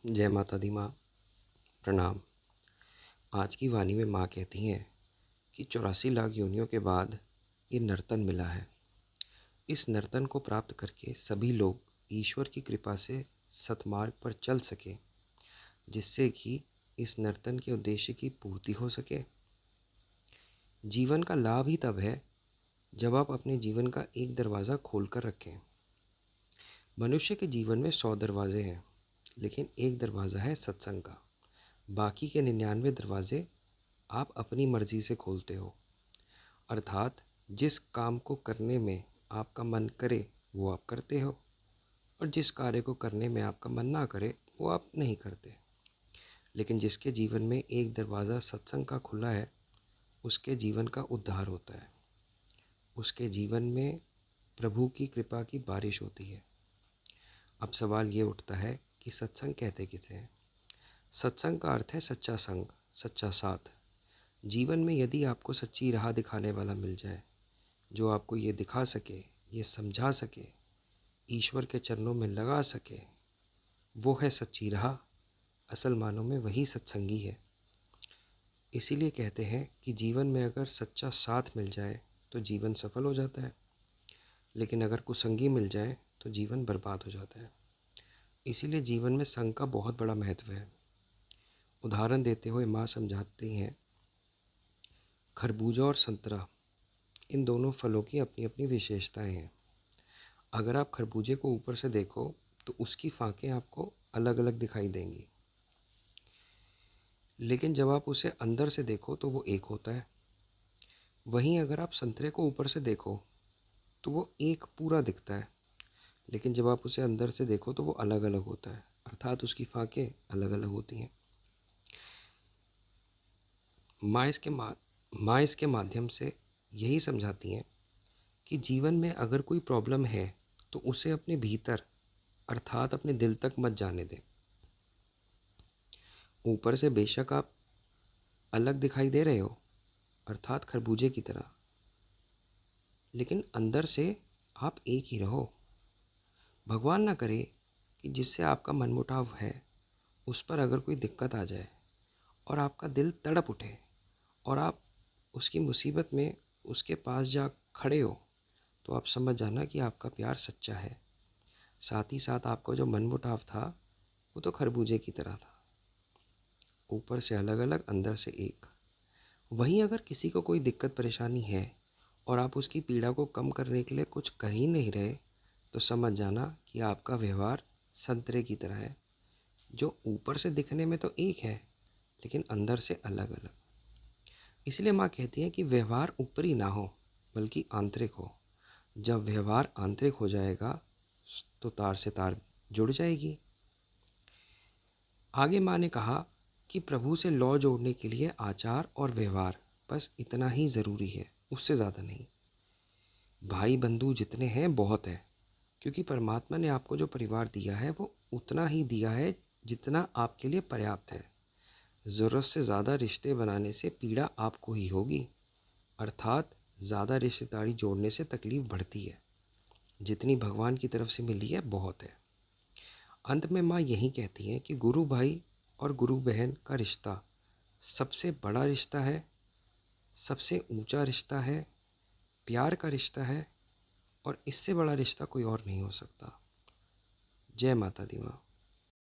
जय माता दी माँ। प्रणाम। आज की वाणी में माँ कहती हैं कि 84 लाख योनियों के बाद ये नर्तन मिला है। इस नर्तन को प्राप्त करके सभी लोग ईश्वर की कृपा से सतमार्ग पर चल सके, जिससे कि इस नर्तन के उद्देश्य की पूर्ति हो सके। जीवन का लाभ ही तब है जब आप अपने जीवन का एक दरवाज़ा खोल कर रखें। मनुष्य के जीवन में 100 दरवाजे हैं, लेकिन एक दरवाज़ा है सत्संग का। बाकी के 99 दरवाजे आप अपनी मर्जी से खोलते हो, अर्थात जिस काम को करने में आपका मन करे वो आप करते हो, और जिस कार्य को करने में आपका मन ना करे वो आप नहीं करते। लेकिन जिसके जीवन में एक दरवाज़ा सत्संग का खुला है, उसके जीवन का उद्धार होता है। उसके जीवन में प्रभु की कृपा की बारिश होती है। अब सवाल ये उठता है कि सत्संग कहते किसे हैं? सत्संग का अर्थ है सच्चा संग, सच्चा साथ। जीवन में यदि आपको सच्ची राह दिखाने वाला मिल जाए, जो आपको ये दिखा सके, ये समझा सके, ईश्वर के चरणों में लगा सके, वो है सच्ची राह। असल मानों में वही सत्संगी है। इसीलिए कहते हैं कि जीवन में अगर सच्चा साथ मिल जाए तो जीवन सफल हो जाता है, लेकिन अगर कुसंगी मिल जाए तो जीवन बर्बाद हो जाता है। इसीलिए जीवन में संग का बहुत बड़ा महत्व है। उदाहरण देते हुए माँ समझाती हैं, खरबूजा और संतरा, इन दोनों फलों की अपनी अपनी विशेषताएं हैं। अगर आप खरबूजे को ऊपर से देखो तो उसकी फांकें आपको अलग अलग दिखाई देंगी, लेकिन जब आप उसे अंदर से देखो तो वो एक होता है। वहीं अगर आप संतरे को ऊपर से देखो तो वो एक पूरा दिखता है, लेकिन जब आप उसे अंदर से देखो तो वो अलग अलग होता है, अर्थात उसकी फांकें अलग अलग होती हैं। माँ इसके माध्यम से यही समझाती हैं कि जीवन में अगर कोई प्रॉब्लम है तो उसे अपने भीतर, अर्थात अपने दिल तक मत जाने दें। ऊपर से बेशक आप अलग दिखाई दे रहे हो, अर्थात खरबूजे की तरह, लेकिन अंदर से आप एक ही रहो। भगवान ना करे कि जिससे आपका मनमुटाव है उस पर अगर कोई दिक्कत आ जाए और आपका दिल तड़प उठे और आप उसकी मुसीबत में उसके पास जा खड़े हो, तो आप समझ जाना कि आपका प्यार सच्चा है। साथ ही साथ आपका जो मनमुटाव था वो तो खरबूजे की तरह था, ऊपर से अलग अलग, अंदर से एक। वहीं अगर किसी को कोई दिक्कत परेशानी है और आप उसकी पीड़ा को कम करने के लिए कुछ कर ही नहीं रहे, तो समझ जाना कि आपका व्यवहार संतरे की तरह है, जो ऊपर से दिखने में तो एक है लेकिन अंदर से अलग अलग। इसलिए माँ कहती है कि व्यवहार ऊपरी ना हो बल्कि आंतरिक हो। जब व्यवहार आंतरिक हो जाएगा तो तार से तार जुड़ जाएगी। आगे माँ ने कहा कि प्रभु से लौ जोड़ने के लिए आचार और व्यवहार, बस इतना ही ज़रूरी है, उससे ज़्यादा नहीं। भाई बंधु जितने हैं बहुत है, क्योंकि परमात्मा ने आपको जो परिवार दिया है वो उतना ही दिया है जितना आपके लिए पर्याप्त है। ज़रूरत से ज़्यादा रिश्ते बनाने से पीड़ा आपको ही होगी, अर्थात ज़्यादा रिश्तेदारी जोड़ने से तकलीफ़ बढ़ती है। जितनी भगवान की तरफ से मिली है बहुत है। अंत में माँ यही कहती हैं कि गुरु भाई और गुरु बहन का रिश्ता सबसे बड़ा रिश्ता है, सबसे ऊंचा रिश्ता है, प्यार का रिश्ता है, और इससे बड़ा रिश्ता कोई और नहीं हो सकता। जय माता दी माँ।